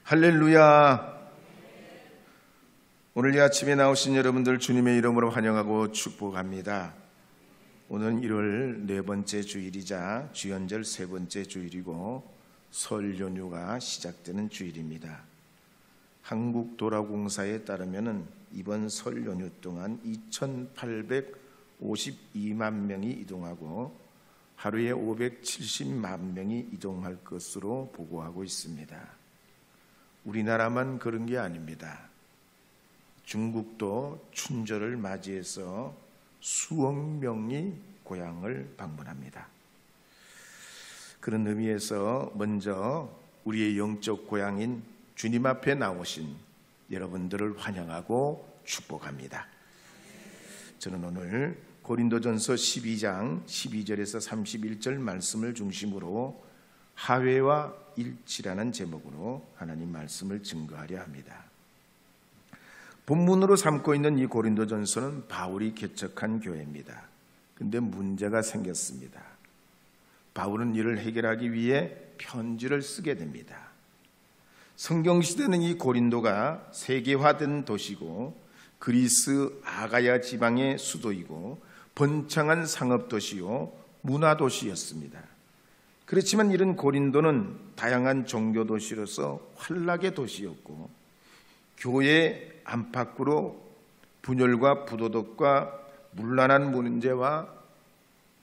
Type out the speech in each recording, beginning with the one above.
할렐루야. 오늘 이 아침에 나오신 여러분들 주님의 이름으로 환영하고 축복합니다. 오늘은 1월 네 번째 주일이자 주연절 세 번째 주일이고 설 연휴가 시작되는 주일입니다. 한국도로공사에 따르면 이번 설 연휴 동안 2,852만 명이 이동하고 하루에 570만 명이 이동할 것으로 보고하고 있습니다. 우리나라만 그런 게 아닙니다. 중국도 춘절을 맞이해서 수억 명이 고향을 방문합니다. 그런 의미에서 먼저 우리의 영적 고향인 주님 앞에 나오신 여러분들을 환영하고 축복합니다. 저는 오늘 고린도전서 12장 12절에서 31절 말씀을 중심으로 하회와 일치라는 제목으로 하나님 말씀을 증거하려 합니다. 본문으로 삼고 있는 이 고린도전서는 바울이 개척한 교회입니다. 그런데 문제가 생겼습니다. 바울은 이를 해결하기 위해 편지를 쓰게 됩니다. 성경시대는 이 고린도가 세계화된 도시고 그리스 아가야 지방의 수도이고 번창한 상업도시요 문화도시였습니다. 그렇지만 이런 고린도는 다양한 종교도시로서 환락의 도시였고 교회 안팎으로 분열과 부도덕과 문란한 문제와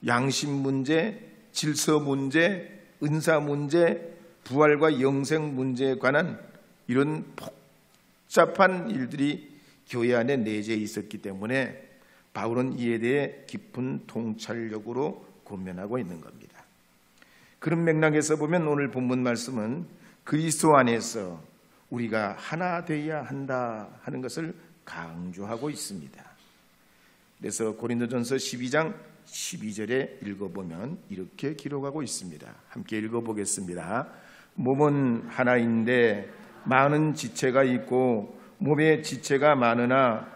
양심 문제, 질서 문제, 은사 문제, 부활과 영생 문제에 관한 이런 복잡한 일들이 교회 안에 내재해 있었기 때문에 바울은 이에 대해 깊은 통찰력으로 고민하고 있는 겁니다. 그런 맥락에서 보면 오늘 본문 말씀은 그리스도 안에서 우리가 하나 되어야 한다 하는 것을 강조하고 있습니다. 그래서 고린도전서 12장 12절에 읽어보면 이렇게 기록하고 있습니다. 함께 읽어보겠습니다. 몸은 하나인데 많은 지체가 있고 몸에 지체가 많으나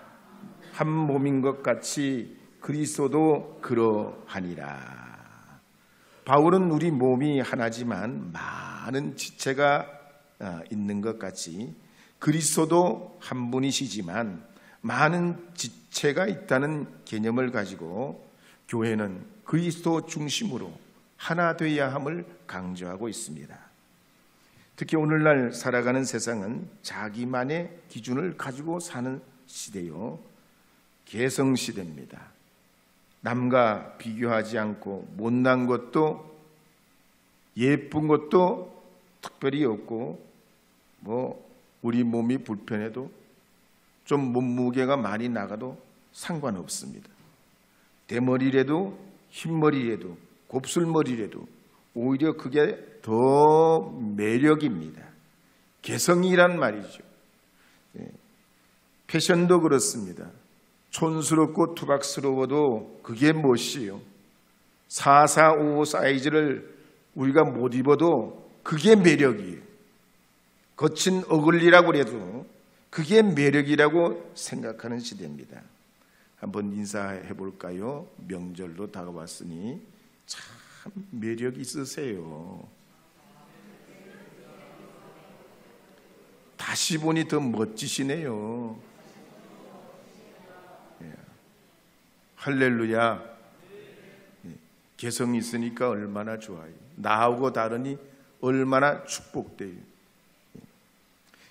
한 몸인 것 같이 그리스도도 그러하니라. 바울은 우리 몸이 하나지만 많은 지체가 있는 것 같이 그리스도도 한 분이시지만 많은 지체가 있다는 개념을 가지고 교회는 그리스도 중심으로 하나 되어야 함을 강조하고 있습니다. 특히 오늘날 살아가는 세상은 자기만의 기준을 가지고 사는 시대요, 개성시대입니다. 남과 비교하지 않고 못난 것도 예쁜 것도 특별히 없고 우리 몸이 불편해도 좀 몸무게가 많이 나가도 상관없습니다. 대머리라도 흰머리라도 곱슬머리라도 오히려 그게 더 매력입니다. 개성이란 말이죠. 패션도 그렇습니다. 촌스럽고 투박스러워도 그게 멋이에요. 445 사이즈를 우리가 못 입어도 그게 매력이에요. 거친 어글리라고 해도 그게 매력이라고 생각하는 시대입니다. 한번 인사해 볼까요? 명절도 다가왔으니 참 매력 있으세요. 다시 보니 더 멋지시네요. 할렐루야. 개성이 있으니까 얼마나 좋아요. 나하고 다르니 얼마나 축복돼요.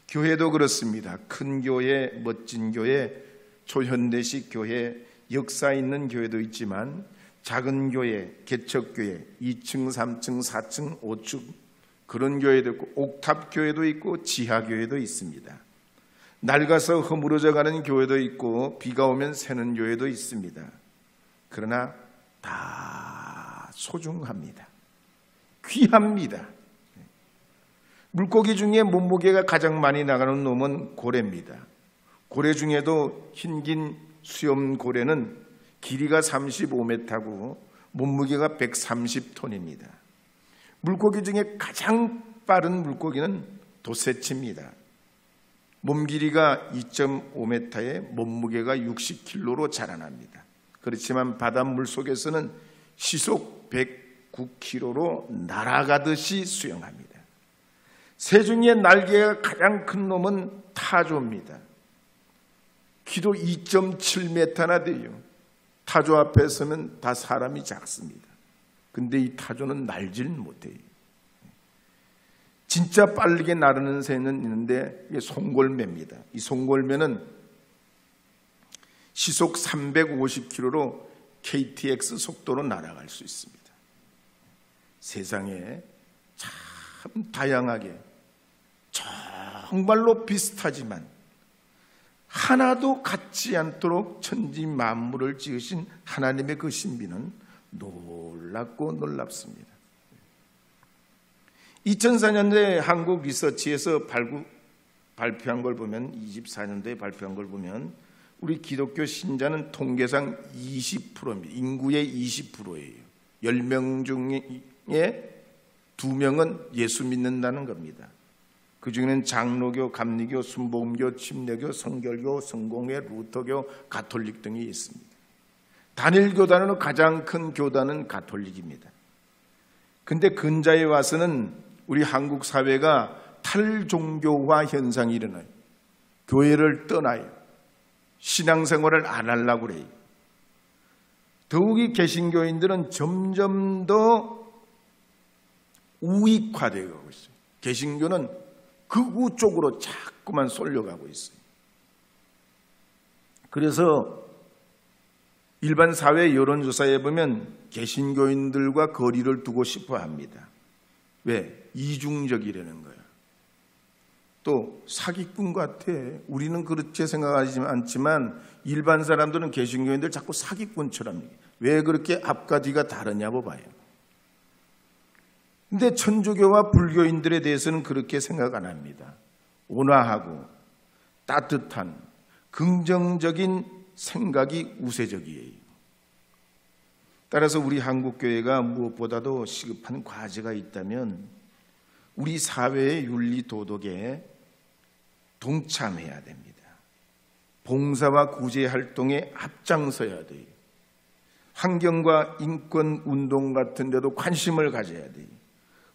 교회도 그렇습니다. 큰 교회, 멋진 교회, 초현대식 교회, 역사 있는 교회도 있지만 작은 교회, 개척교회, 2층, 3층, 4층, 5층 그런 교회도 있고 옥탑 교회도 있고 지하 교회도 있습니다. 낡아서 허물어져 가는 교회도 있고 비가 오면 새는 교회도 있습니다. 그러나 다 소중합니다. 귀합니다. 물고기 중에 몸무게가 가장 많이 나가는 놈은 고래입니다. 고래 중에도 흰긴 수염고래는 길이가 35m고 몸무게가 130톤입니다. 물고기 중에 가장 빠른 물고기는 도새치입니다. 몸 길이가 2.5m에 몸무게가 60kg로 자라납니다. 그렇지만 바닷물 속에서는 시속 109km로 날아가듯이 수영합니다. 새 중에 날개가 가장 큰 놈은 타조입니다. 키도 2.7m나 돼요. 타조 앞에 서면 다 사람이 작습니다. 근데 이 타조는 날질 못해요. 진짜 빠르게 나르는 새는 있는데 이게 송골매입니다. 이 송골매는 시속 350km로 KTX 속도로 날아갈 수 있습니다. 세상에 참 다양하게 정말로 비슷하지만 하나도 같지 않도록 천지 만물을 지으신 하나님의 그 신비는 놀랍고 놀랍습니다. 2004년도에 한국 리서치에서 발표한 걸 보면 24년도에 발표한 걸 보면 우리 기독교 신자는 통계상 20%입니다. 인구의 20%예요. 10명 중에 2명은 예수 믿는다는 겁니다. 그 중에는 장로교, 감리교, 순복음교, 침례교, 성결교, 성공회, 루터교, 가톨릭 등이 있습니다. 단일 교단으로 가장 큰 교단은 가톨릭입니다. 근데 근자에 와서는 우리 한국 사회가 탈종교화 현상이 일어나요. 교회를 떠나요. 신앙생활을 안 하려고 그래요. 더욱이 개신교인들은 점점 더 우익화되어 가고 있어요. 개신교는 극우 쪽으로 자꾸만 쏠려가고 있어요. 그래서 일반 사회 여론조사에 보면 개신교인들과 거리를 두고 싶어 합니다. 왜? 이중적이라는 거예요. 또 사기꾼 같아. 우리는 그렇게 생각하지 않지만 일반 사람들은 개신교인들 자꾸 사기꾼처럼. 왜 그렇게 앞과 뒤가 다르냐고 봐요. 근데 천주교와 불교인들에 대해서는 그렇게 생각 안 합니다. 온화하고 따뜻한 긍정적인 생각이 우세적이에요. 따라서 우리 한국교회가 무엇보다도 시급한 과제가 있다면 우리 사회의 윤리 도덕에 동참해야 됩니다. 봉사와 구제 활동에 앞장서야 돼요. 환경과 인권 운동 같은 데도 관심을 가져야 돼요.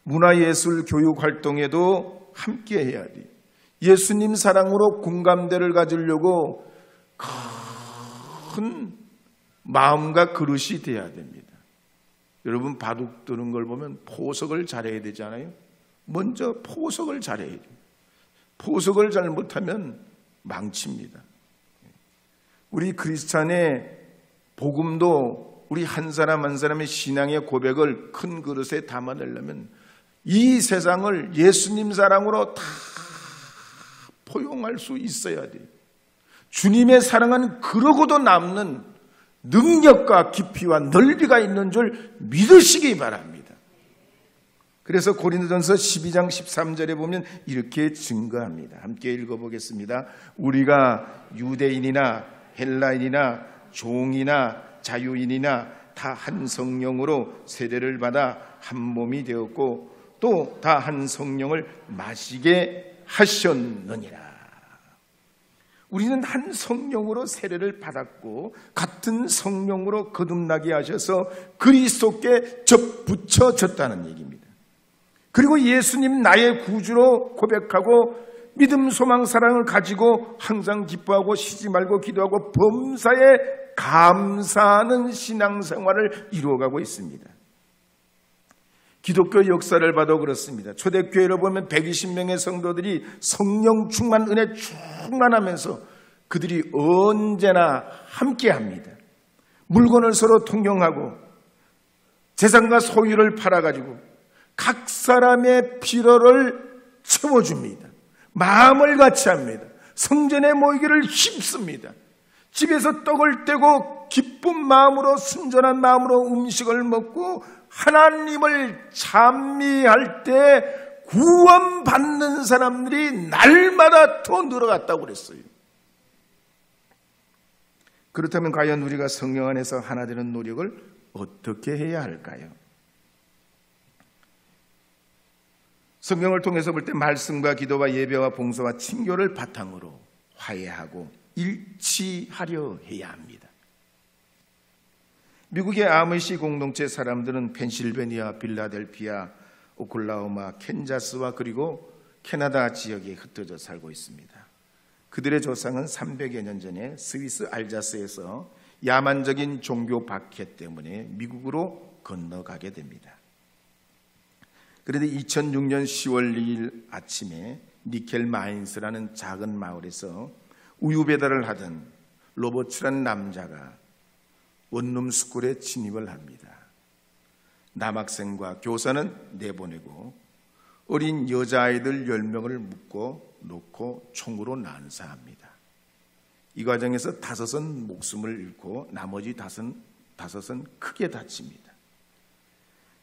문화예술 교육 활동에도 함께 해야 돼요. 예수님 사랑으로 공감대를 가지려고 큰 마음과 그릇이 돼야 됩니다. 여러분 바둑 두는 걸 보면 포석을 잘해야 되잖아요. 먼저 포석을 잘해야 돼요. 포석을 잘못하면 망칩니다. 우리 크리스찬의 복음도 우리 한 사람 한 사람의 신앙의 고백을 큰 그릇에 담아내려면 이 세상을 예수님 사랑으로 다 포용할 수 있어야 돼요. 주님의 사랑은 그러고도 남는 능력과 깊이와 넓이가 있는 줄 믿으시기 바랍니다. 그래서 고린도전서 12장 13절에 보면 이렇게 증거합니다. 함께 읽어보겠습니다. 우리가 유대인이나 헬라인이나 종이나 자유인이나 다 한 성령으로 세례를 받아 한 몸이 되었고 또 다 한 성령을 마시게 하셨느니라. 우리는 한 성령으로 세례를 받았고 같은 성령으로 거듭나게 하셔서 그리스도께 접붙여졌다는 얘기입니다. 그리고 예수님 나의 구주로 고백하고 믿음, 소망, 사랑을 가지고 항상 기뻐하고 쉬지 말고 기도하고 범사에 감사하는 신앙생활을 이루어가고 있습니다. 기독교 역사를 봐도 그렇습니다. 초대교회를 보면 120명의 성도들이 성령 충만, 은혜 충만하면서 그들이 언제나 함께합니다. 물건을 서로 통용하고 재산과 소유를 팔아가지고 각 사람의 필요를 채워줍니다. 마음을 같이 합니다. 성전에 모이기를 힘씁니다. 집에서 떡을 떼고 기쁜 마음으로 순전한 마음으로 음식을 먹고 하나님을 찬미할 때 구원받는 사람들이 날마다 더 늘어갔다고 그랬어요. 그렇다면 과연 우리가 성령 안에서 하나 되는 노력을 어떻게 해야 할까요? 성경을 통해서 볼 때 말씀과 기도와 예배와 봉사와 친교를 바탕으로 화해하고 일치하려 해야 합니다. 미국의 아미시 공동체 사람들은 펜실베니아, 필라델피아, 오클라호마, 캔자스와 그리고 캐나다 지역에 흩어져 살고 있습니다. 그들의 조상은 300여 년 전에 스위스 알자스에서 야만적인 종교 박해 때문에 미국으로 건너가게 됩니다. 그런데 2006년 10월 2일 아침에 니켈 마인스라는 작은 마을에서 우유 배달을 하던 로버츠라는 남자가 원룸 스쿨에 진입을 합니다. 남학생과 교사는 내보내고 어린 여자아이들 10명을 묶어 놓고 총으로 난사합니다. 이 과정에서 5은 목숨을 잃고 나머지 5은 크게 다칩니다.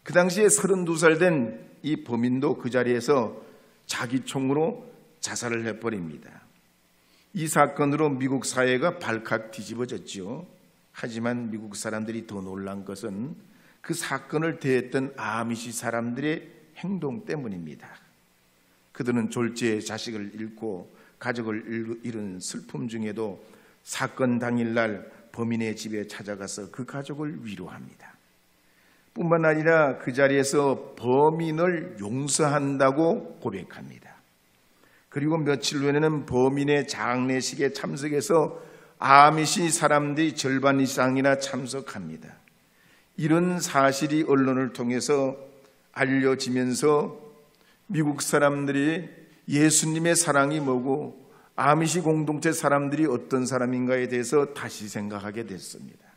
그 당시에 32살 된 이 범인도 그 자리에서 자기 총으로 자살을 해버립니다. 이 사건으로 미국 사회가 발칵 뒤집어졌죠. 하지만 미국 사람들이 더 놀란 것은 그 사건을 대했던 아미시 사람들의 행동 때문입니다. 그들은 졸지에 자식을 잃고 가족을 잃은 슬픔 중에도 사건 당일날 범인의 집에 찾아가서 그 가족을 위로합니다. 뿐만 아니라 그 자리에서 범인을 용서한다고 고백합니다. 그리고 며칠 후에는 범인의 장례식에 참석해서 아미시 사람들이 절반 이상이나 참석합니다. 이런 사실이 언론을 통해서 알려지면서 미국 사람들이 예수님의 사랑이 뭐고 아미시 공동체 사람들이 어떤 사람인가에 대해서 다시 생각하게 됐습니다.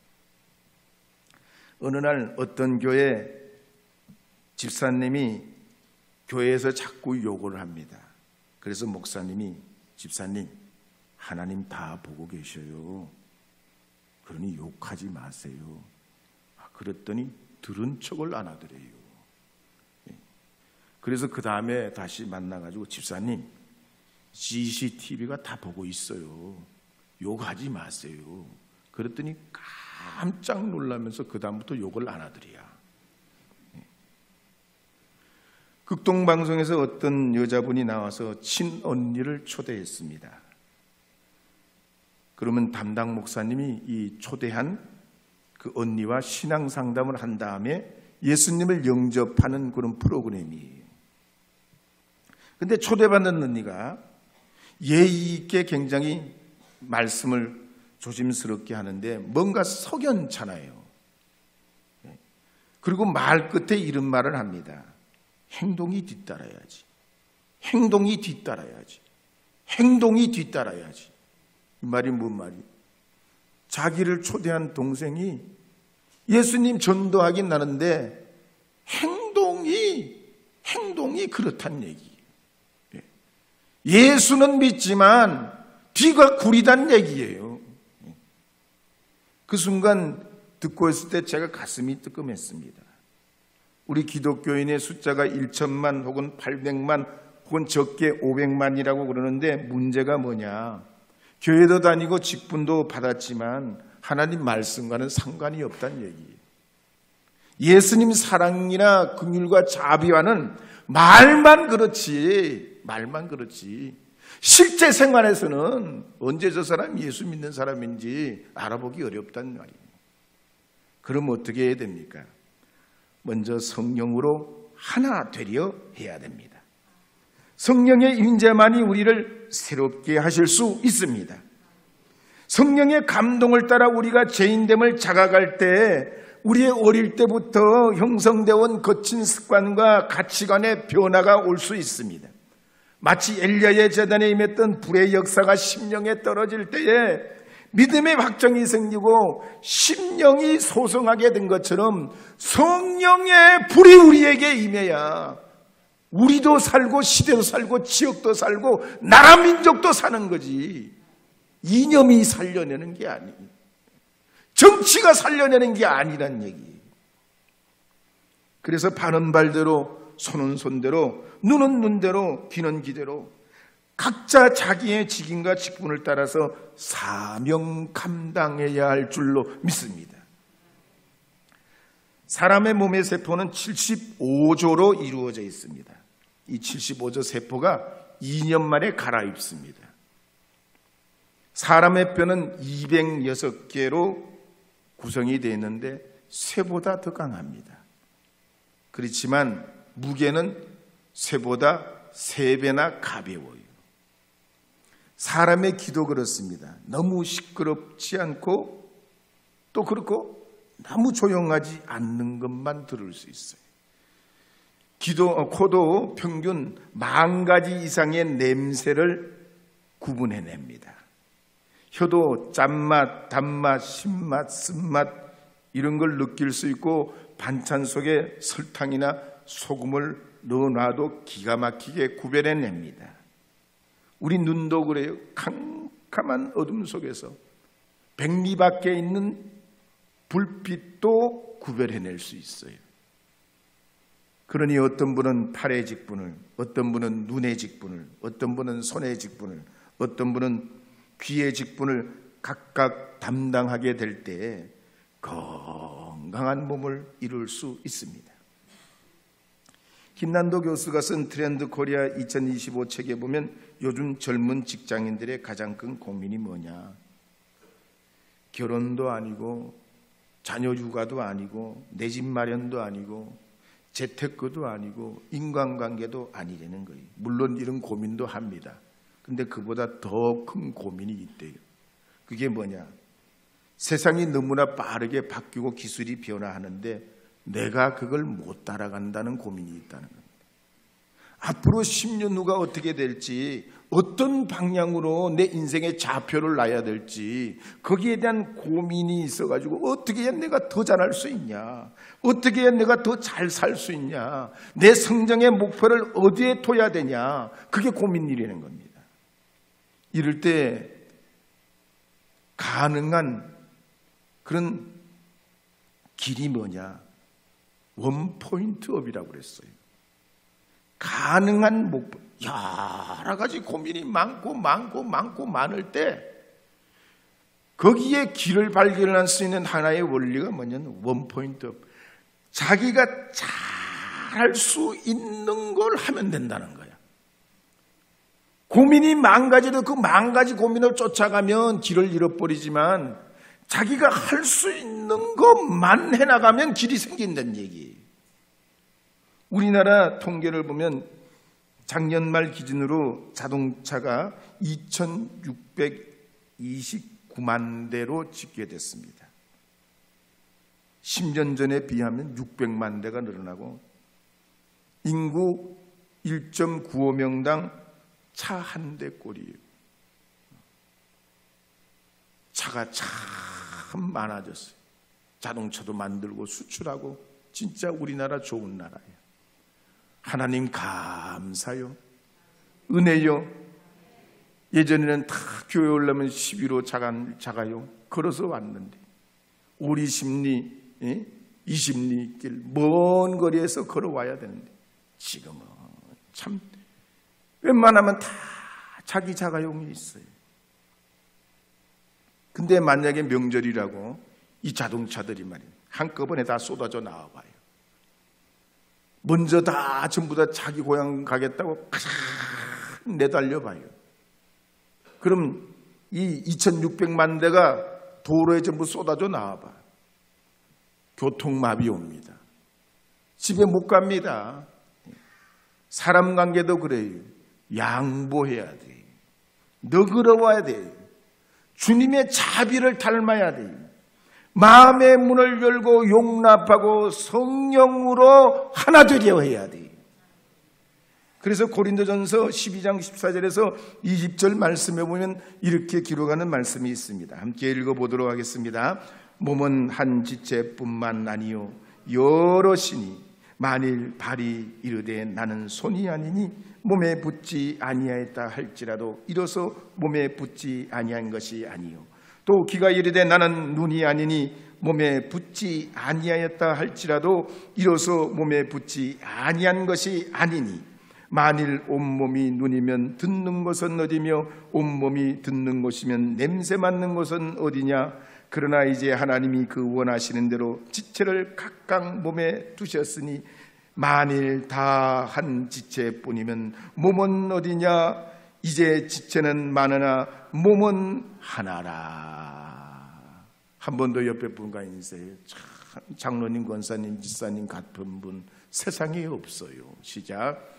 어느 날 어떤 교회 집사님이 교회에서 자꾸 욕을 합니다. 그래서 목사님이 집사님, 하나님 다 보고 계셔요. 그러니 욕하지 마세요. 그랬더니 들은 척을 안 하더래요. 그래서 그 다음에 다시 만나가지고 집사님, CCTV가 다 보고 있어요. 욕하지 마세요. 그랬더니 깜짝 놀라면서 그 다음부터 욕을 안 하더래요. 극동방송에서 어떤 여자분이 나와서 친언니를 초대했습니다. 그러면 담당 목사님이 이 초대한 그 언니와 신앙 상담을 한 다음에 예수님을 영접하는 그런 프로그램이에요. 근데 초대받는 언니가 예의 있게 굉장히 말씀을 조심스럽게 하는데 뭔가 석연찮아요. 그리고 말 끝에 이런 말을 합니다. 행동이 뒤따라야지. 행동이 뒤따라야지. 행동이 뒤따라야지. 이 말이 뭔 말이에요? 자기를 초대한 동생이 예수님 전도하긴 나는데 행동이 그렇단 얘기예요. 예수는 믿지만 뒤가 구리단 얘기예요. 그 순간 듣고 있을 때 제가 가슴이 뜨끔했습니다. 우리 기독교인의 숫자가 1천만 혹은 800만 혹은 적게 500만이라고 그러는데 문제가 뭐냐? 교회도 다니고 직분도 받았지만 하나님 말씀과는 상관이 없다는 얘기예요. 예수님 사랑이나 긍휼과 자비와는 말만 그렇지 실제 생활에서는 언제 저 사람이 예수 믿는 사람인지 알아보기 어렵단 말이에요. 그럼 어떻게 해야 됩니까? 먼저 성령으로 하나 되려 해야 됩니다. 성령의 임재만이 우리를 새롭게 하실 수 있습니다. 성령의 감동을 따라 우리가 죄인됨을 자각할 때 우리의 어릴 때부터 형성되어 온 거친 습관과 가치관의 변화가 올 수 있습니다. 마치 엘리야의 제단에 임했던 불의 역사가 심령에 떨어질 때에 믿음의 확정이 생기고 심령이 소성하게 된 것처럼 성령의 불이 우리에게 임해야 우리도 살고 시대도 살고 지역도 살고 나라 민족도 사는 거지. 이념이 살려내는 게 아니에요. 정치가 살려내는 게 아니란 얘기예요. 그래서 발은 발대로 손은 손대로 눈은 눈대로 귀는 귀대로 각자 자기의 직임과 직분을 따라서 사명 감당해야 할 줄로 믿습니다. 사람의 몸의 세포는 75조로 이루어져 있습니다. 이 75조 세포가 2년 만에 갈아입습니다. 사람의 뼈는 206개로 구성이 되어 있는데 쇠보다 더 강합니다. 그렇지만 무게는 쇠보다 3배나 가벼워요. 사람의 기도 그렇습니다. 너무 시끄럽지 않고 또 그렇고 너무 조용하지 않는 것만 들을 수 있어요. 코도 평균 10,000가지 이상의 냄새를 구분해냅니다. 혀도 짠맛, 단맛, 신맛, 쓴맛 이런 걸 느낄 수 있고 반찬 속에 설탕이나 소금을 넣어놔도 기가 막히게 구별해냅니다. 우리 눈도 그래요. 캄캄한 어둠 속에서 백리 밖에 있는 불빛도 구별해낼 수 있어요. 그러니 어떤 분은 팔의 직분을, 어떤 분은 눈의 직분을, 어떤 분은 손의 직분을, 어떤 분은 귀의 직분을 각각 담당하게 될 때 건강한 몸을 이룰 수 있습니다. 김난도 교수가 쓴 트렌드 코리아 2025 책에 보면 요즘 젊은 직장인들의 가장 큰 고민이 뭐냐? 결혼도 아니고 자녀 육아도 아니고 내 집 마련도 아니고 재테크도 아니고 인간관계도 아니라는 거예요. 물론 이런 고민도 합니다. 근데 그보다 더 큰 고민이 있대요. 그게 뭐냐? 세상이 너무나 빠르게 바뀌고 기술이 변화하는데 내가 그걸 못 따라간다는 고민이 있다는 겁니다. 앞으로 10년 후가 어떻게 될지, 어떤 방향으로 내 인생의 좌표를 놔야 될지 거기에 대한 고민이 있어가지고 어떻게 해야 내가 더 잘할 수 있냐, 어떻게 해야 내가 더 잘 살 수 있냐, 내 성장의 목표를 어디에 둬야 되냐, 그게 고민이라는 겁니다. 이럴 때 가능한 그런 길이 뭐냐? 원포인트업이라고 그랬어요. 가능한 목표, 여러 가지 고민이 많을 때 거기에 길을 발견할 수 있는 하나의 원리가 뭐냐면 원포인트업. 자기가 잘할 수 있는 걸 하면 된다는 거야. 고민이 10,000가지도 그 10,000가지 고민을 쫓아가면 길을 잃어버리지만 자기가 할 수 있는 것만 해나가면 길이 생긴다는 얘기예요. 우리나라 통계를 보면 작년 말 기준으로 자동차가 2,629만 대로 집계됐습니다. 10년 전에 비하면 600만 대가 늘어나고 인구 1.95명당 차 한 대 꼴이에요. 차가 참 많아졌어요. 자동차도 만들고 수출하고 진짜 우리나라 좋은 나라예요. 하나님 감사요. 은혜요. 예전에는 다 교회 오려면 11호 자가요. 걸어서 왔는데 5, 20리, 20리 길 먼 거리에서 걸어와야 되는데 지금은 참 웬만하면 다 자기 자가용이 있어요. 근데 만약에 명절이라고 이 자동차들이 말이에요. 한꺼번에 다 쏟아져 나와봐요. 먼저 다 전부 다 자기 고향 가겠다고 가장 내달려봐요. 그럼 이 2,600만 대가 도로에 전부 쏟아져 나와봐. 교통마비 옵니다. 집에 못 갑니다. 사람 관계도 그래요. 양보해야 돼요. 너그러워야 돼요. 주님의 자비를 닮아야 돼요. 마음의 문을 열고 용납하고 성령으로 하나 되려 해야 돼요. 그래서 고린도전서 12장 14절에서 20절 말씀에 보면 이렇게 기록하는 말씀이 있습니다. 함께 읽어보도록 하겠습니다. 몸은 한 지체뿐만 아니요 여럿이니 만일 발이 이르되 나는 손이 아니니 몸에 붙지 아니하였다 할지라도 이로써 몸에 붙지 아니한 것이 아니요 또 귀가 이르되 나는 눈이 아니니 몸에 붙지 아니하였다 할지라도 이로써 몸에 붙지 아니한 것이 아니니 만일 온몸이 눈이면 듣는 것은 어디며 온몸이 듣는 것이면 냄새 맡는 것은 어디냐. 그러나 이제 하나님이 그 원하시는 대로 지체를 각각 몸에 두셨으니 만일 다 한 지체뿐이면 몸은 어디냐. 이제 지체는 많으나 몸은 하나라. 한 번 더 옆에 분과 인사해요. 참 장로님, 권사님, 집사님 같은 분 세상에 없어요. 시작.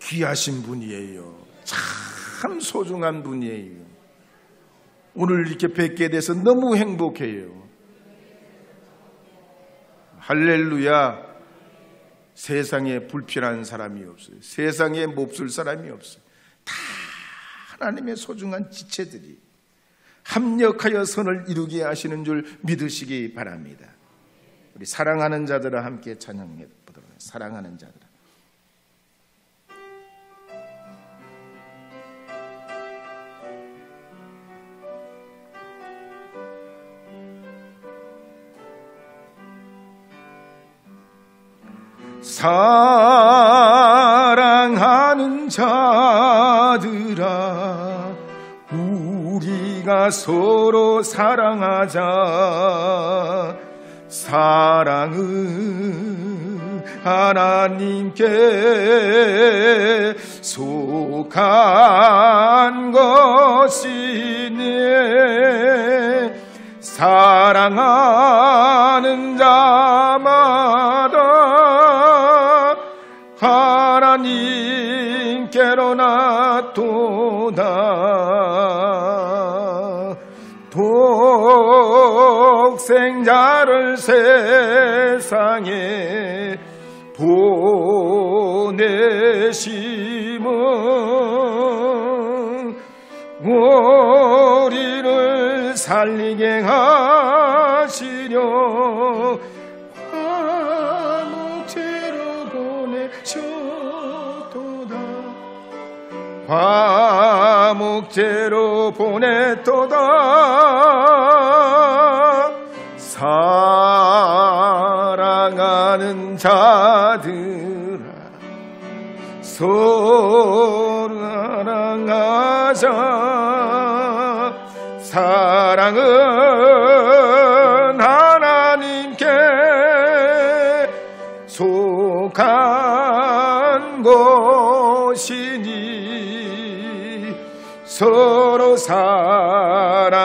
귀하신 분이에요. 참 소중한 분이에요. 오늘 이렇게 뵙게 돼서 너무 행복해요. 할렐루야. 세상에 불필요한 사람이 없어요. 세상에 몹쓸 사람이 없어요. 다 하나님의 소중한 지체들이 합력하여 선을 이루게 하시는 줄 믿으시기 바랍니다. 우리 사랑하는 자들아 함께 찬양해 보도록 하겠습니다. 사랑하는 자들아. 사랑하는 자들아, 우리가 서로 사랑하자. 사랑은 하나님께 속한 것이네. 사랑하는 자마다 하나님께로 낫도다. 독생자를 세상에 보내심은 우리를 살리게 하시려 화목제로 보내셨도다. 화목제로 보냈도다. 사랑하는 자들아, 서로 사랑하자. 사랑은 하나님께 속한 것이니 서로 사랑하면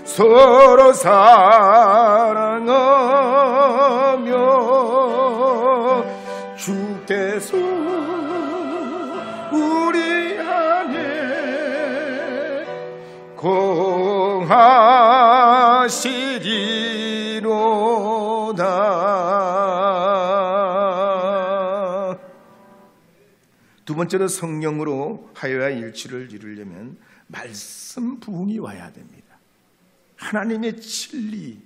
서로 사랑하면 주께서 우리 안에 공하시리로다. 두 번째로 성령으로 화해와 일치를 이루려면 말씀 부흥이 와야 됩니다. 하나님의 진리,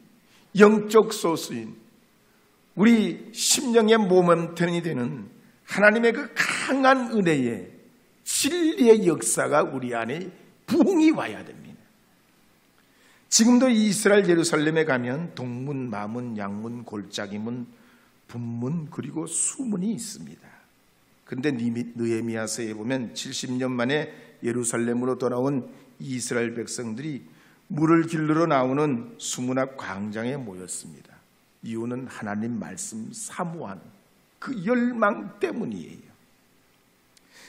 영적 소수인 우리 심령의 모멘텀이 되는 하나님의 그 강한 은혜의 진리의 역사가 우리 안에 부흥이 와야 됩니다. 지금도 이스라엘 예루살렘에 가면 동문, 마문, 양문, 골짜기문, 분문 그리고 수문이 있습니다. 그런데 느헤미야서에 보면 70년 만에 예루살렘으로 돌아온 이스라엘 백성들이 물을 길르러 나오는 수문 앞 광장에 모였습니다. 이유는 하나님 말씀 사모하는 그 열망 때문이에요.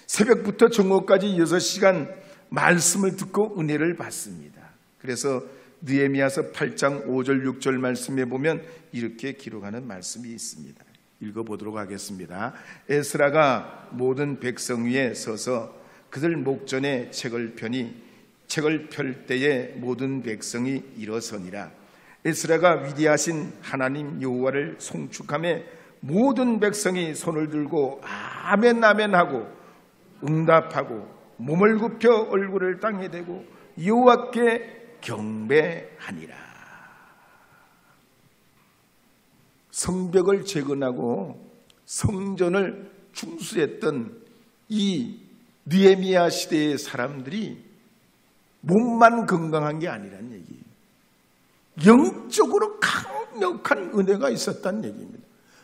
새벽부터 정오까지 6시간 말씀을 듣고 은혜를 받습니다. 그래서 느헤미야서 8장 5절 6절 말씀에 보면 이렇게 기록하는 말씀이 있습니다. 읽어보도록 하겠습니다. 에스라가 모든 백성 위에 서서 그들 목전에 책을 펴니 책을 펼 때에 모든 백성이 일어서니라. 에스라가 위대하신 하나님 여호와를 송축하며 모든 백성이 손을 들고 아멘 아멘 하고 응답하고 몸을 굽혀 얼굴을 땅에 대고 여호와께 경배하니라. 성벽을 재건하고 성전을 충수했던 이 느헤미야 시대의 사람들이 몸만 건강한 게 아니란 얘기예요. 영적으로 강력한 은혜가 있었다는 얘기입니다.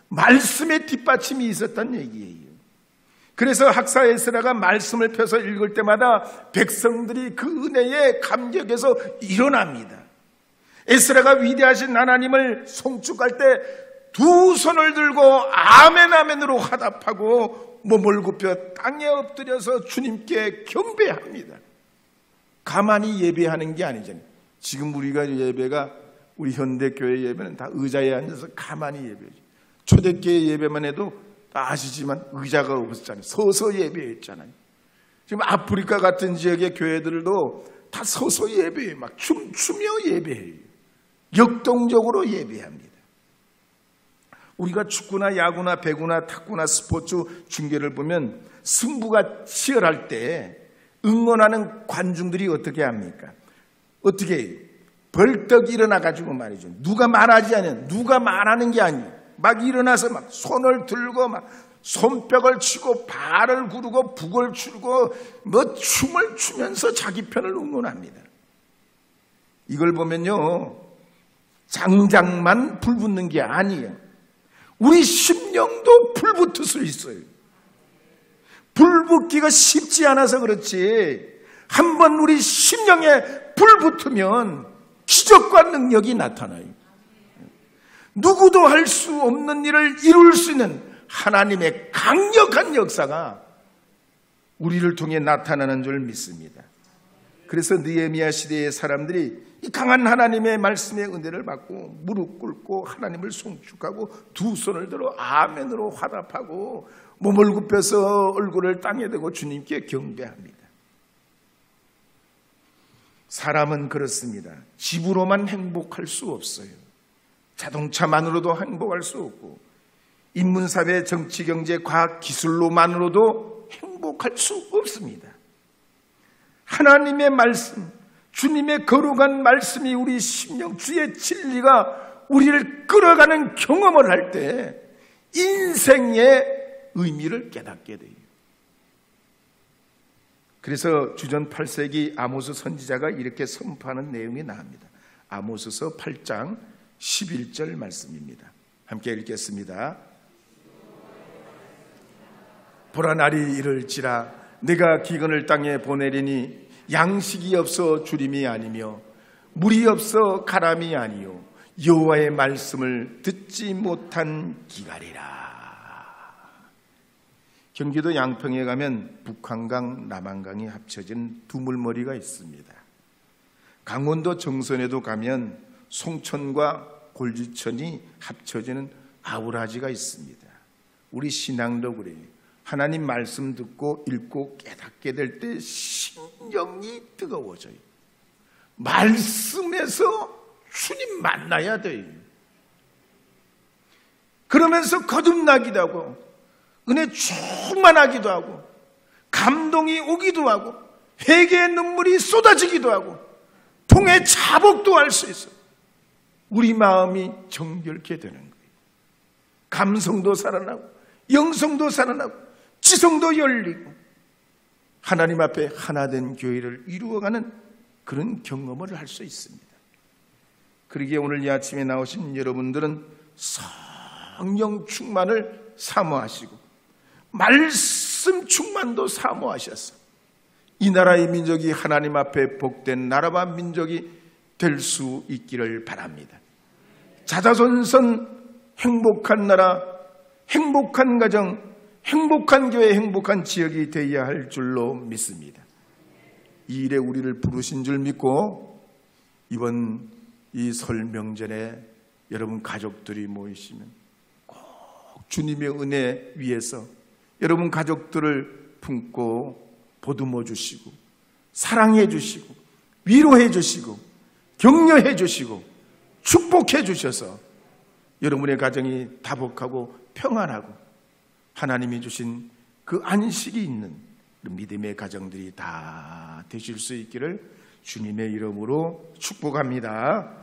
말씀의 뒷받침이 있었다는 얘기예요. 그래서 학사 에스라가 말씀을 펴서 읽을 때마다 백성들이 그 은혜에 감격해서 일어납니다. 에스라가 위대하신 하나님을 송축할 때 두 손을 들고 아멘 아멘으로 화답하고 몸을 굽혀 땅에 엎드려서 주님께 경배합니다. 가만히 예배하는 게 아니잖아요. 지금 우리가 예배가 우리 현대교회 예배는 다 의자에 앉아서 가만히 예배해요. 초대교회 예배만 해도 다 아시지만 의자가 없었잖아요. 서서 예배했잖아요. 지금 아프리카 같은 지역의 교회들도 다 서서 예배해요. 막 춤추며 예배해요. 역동적으로 예배합니다. 우리가 축구나 야구나 배구나 탁구나 스포츠 중계를 보면 승부가 치열할 때 응원하는 관중들이 어떻게 합니까? 어떻게 해요? 벌떡 일어나가지고 말이죠. 누가 말하지 않아요. 누가 말하는 게 아니에요. 막 일어나서 막 손을 들고 막 손뼉을 치고 발을 구르고 북을 추고 뭐 춤을 추면서 자기 편을 응원합니다. 이걸 보면요, 장장만 불붙는 게 아니에요. 우리 심령도 불붙을 수 있어요. 불붙기가 쉽지 않아서 그렇지, 한번 우리 심령에 불붙으면 기적과 능력이 나타나요. 누구도 할 수 없는 일을 이룰 수 있는 하나님의 강력한 역사가 우리를 통해 나타나는 줄 믿습니다. 그래서 느헤미야 시대의 사람들이 이 강한 하나님의 말씀의 은혜를 받고 무릎 꿇고 하나님을 송축하고 두 손을 들어 아멘으로 화답하고 몸을 굽혀서 얼굴을 땅에 대고 주님께 경배합니다. 사람은 그렇습니다. 집으로만 행복할 수 없어요. 자동차만으로도 행복할 수 없고 인문사회, 정치, 경제, 과학, 기술로만으로도 행복할 수 없습니다. 하나님의 말씀, 주님의 거룩한 말씀이 우리 심령, 주의 진리가 우리를 끌어가는 경험을 할 때 인생의 의미를 깨닫게 돼요. 그래서 주전 8세기 아모스 선지자가 이렇게 선포하는 내용이 나옵니다. 아모스서 8장 11절 말씀입니다. 함께 읽겠습니다. 보라, 날이 이를지라 내가 기근을 땅에 보내리니 양식이 없어 주림이 아니며 물이 없어 가람이 아니요 여호와의 말씀을 듣지 못한 기갈이라. 경기도 양평에 가면 북한강, 남한강이 합쳐진 두물머리가 있습니다. 강원도 정선에도 가면 송천과 골지천이 합쳐지는 아우라지가 있습니다. 우리 신앙도 그래요. 하나님 말씀 듣고 읽고 깨닫게 될 때 심령이 뜨거워져요. 말씀에서 주님 만나야 돼요. 그러면서 거듭나기도 하고 은혜 충만하기도 하고 감동이 오기도 하고 회개의 눈물이 쏟아지기도 하고 통의 자복도 할 수 있어요. 우리 마음이 정결케 되는 거예요. 감성도 살아나고 영성도 살아나고 지성도 열리고 하나님 앞에 하나된 교회를 이루어가는 그런 경험을 할 수 있습니다. 그러기에 오늘 이 아침에 나오신 여러분들은 성령 충만을 사모하시고 말씀 충만도 사모하셔서 이 나라의 민족이 하나님 앞에 복된 나라와 민족이 될 수 있기를 바랍니다. 자자손손 행복한 나라, 행복한 가정, 행복한 교회, 행복한 지역이 되어야 할 줄로 믿습니다. 이 일에 우리를 부르신 줄 믿고 이번 이 설 명절에 여러분 가족들이 모이시면 꼭 주님의 은혜 위에서 여러분 가족들을 품고 보듬어 주시고 사랑해 주시고 위로해 주시고 격려해 주시고 축복해 주셔서 여러분의 가정이 다복하고 평안하고 하나님이 주신 그 안식이 있는 믿음의 가정들이 다 되실 수 있기를 주님의 이름으로 축복합니다.